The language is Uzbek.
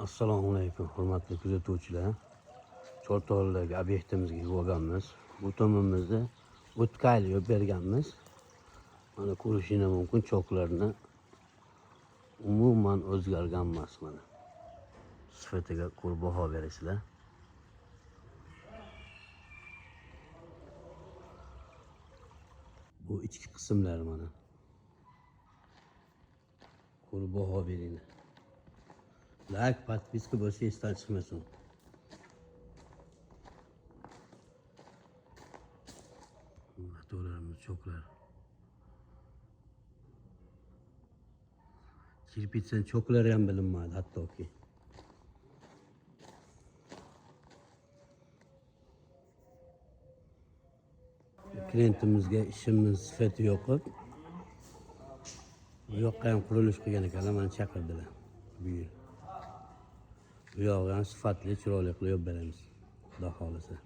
Assalomu alaykum hurmatli kuzatuvchilar. Chortoqdagi obyektimizga yuborganmiz. Bu tomimizda o'tkal yo'l berganmiz. Mana ko'rishingiz mumkin, choklarni umuman o'zgargan emas. Mana sifatiga ko'rib baho berasizlar. Bu ichki qismlar mana. Ko'rib baho beringlar. Like, подписка bo'lsa esdan chiqmasin. Motorlarimiz choklar. Kirpitsan choklari ham bilinmaydi hattoki. Klientimizga ishimiz sifati yoqib, bu yoqqa ham qurilish qilgan ekanlar, meni chaqirdilar. Bu yog'i ham sifatli, chiroyli qilib beramiz, xudo xolisa.